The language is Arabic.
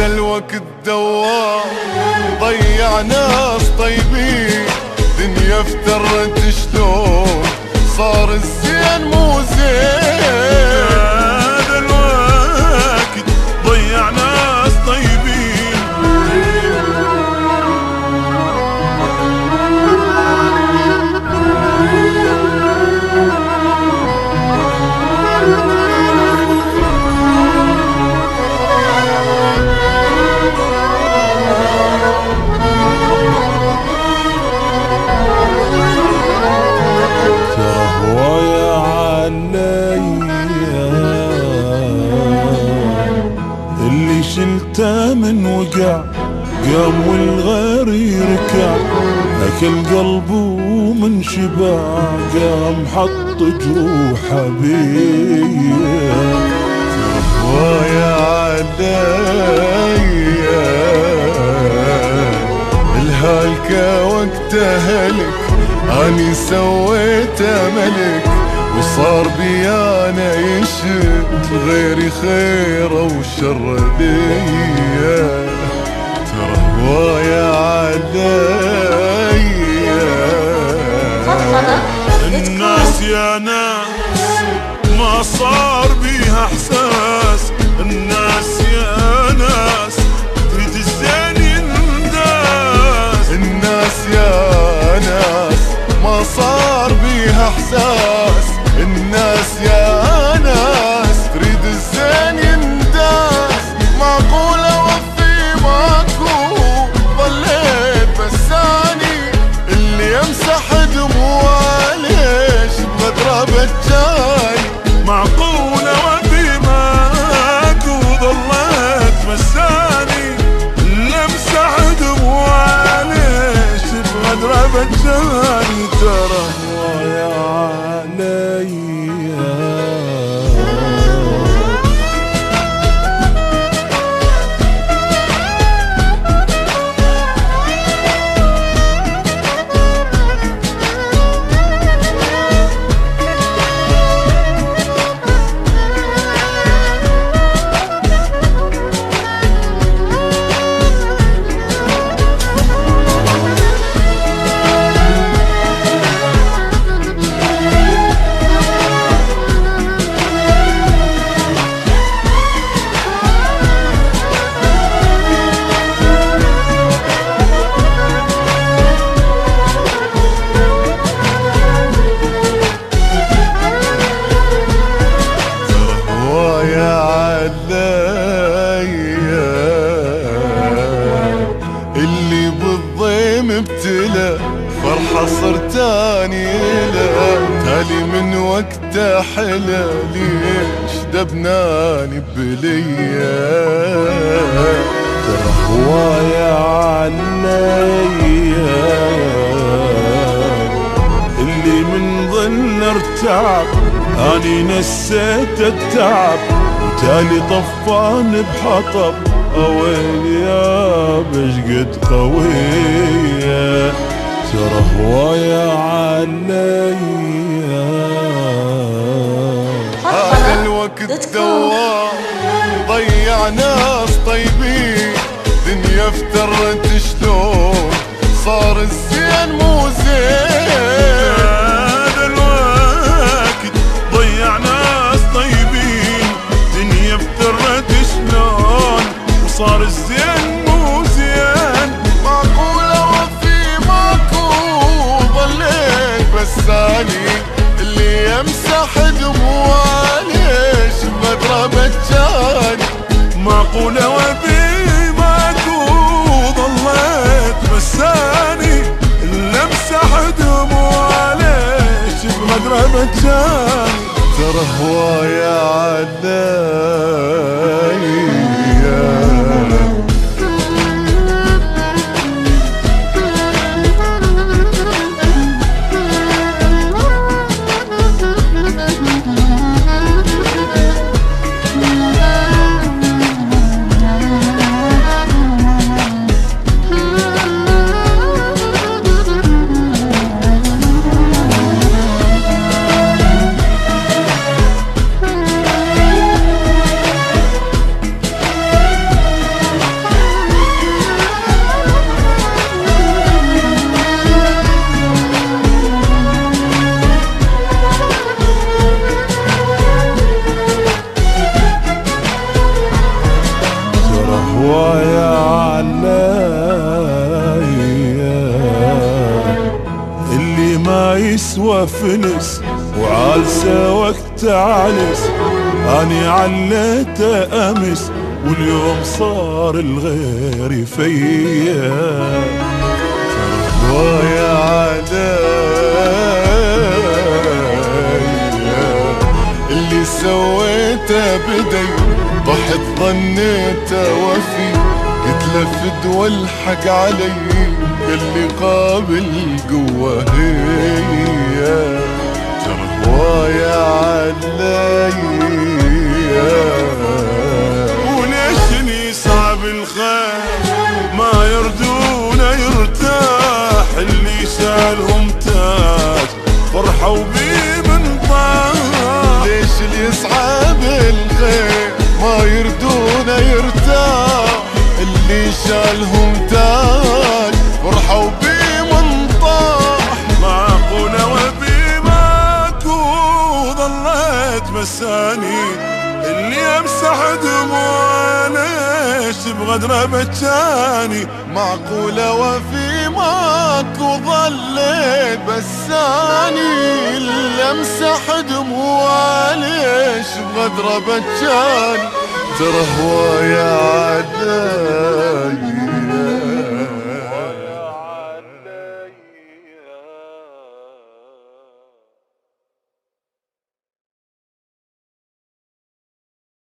هذا الوقت دوار ضيع ناس طيبين، دنيا افترت شلون صار الزين مو زين. هذا الوقت ضيع ناس طيبين، اللي شلته من وقع قام والغير يركع، أكل قلبه من شبع قام حط جروحه بيا. ويا عليا الهالكة وقت هلك اني سويته ملك، وصار بيانا يشد غيري خيره وشر ليا. ترى هوايا عليا الناس يا ناس ما صار بيها احساس، الناس يا ناس تريد الزين ينداس. الناس يا ناس ما صار بيها احساس، الناس يا ناس تريد الزين ينداس. معقول اوفي ماكو ضليت بساني اللي يمسح دموعه ليش بغدره بجاني. معقول اوفي ماكو ضليت بساني اللي يمسح دموعه ليش بغدره بجاني. ترى يا علي اللي بالضيم ابتلى فرحة صرتاني له، تالي من وقته حلا ليش دبناني بليا. ترى هوايا عليا اللي من ظن ارتعب اني نسيت التعب، وتالي طفان بحطب اويل يا بشقد قوية. ترى هوايا عليا هذا الوقت دوار ضيع ناس طيبين، دنيا افترت شلون صار الزين مو زين. هذا الوقت ضيع ناس طيبين، دنيا افترت شلون وصار الزين مو زين. معقول اوفي ماكو ضليت بساني اللي يمسح دموعه ليش بغدره بجاني. معقول اوفي ماكو ضليت بساني اللي امسح دموعه ليش بغدره بجاني. ترى هوايا عليا انفلس وعالسه وقت عالس، اني عليته امس واليوم صار الغير فيا. ويا عدايا اللي سويته بدي، ضحت ظنيته وفي، قلت له فدوى الحق علي، قال لي قابل قوة هي. ويا عليا وليش صعب الخير ما يردون يرتاح، اللي سالهم تاج فرحوا بيه من طاح. ليش اللي يصعب الخير ما يردون يرتاح، اللي شالهم تاج فرحوا بيه من طاح. معقولة وبي ماكو ظليت مساني، اللي امسح دموع ليش بغدره بجاني. معقولة وفي ماكو ظليت بساني، اللي امسح دموع ليش بغدره بجاني. ترى هوايا عداي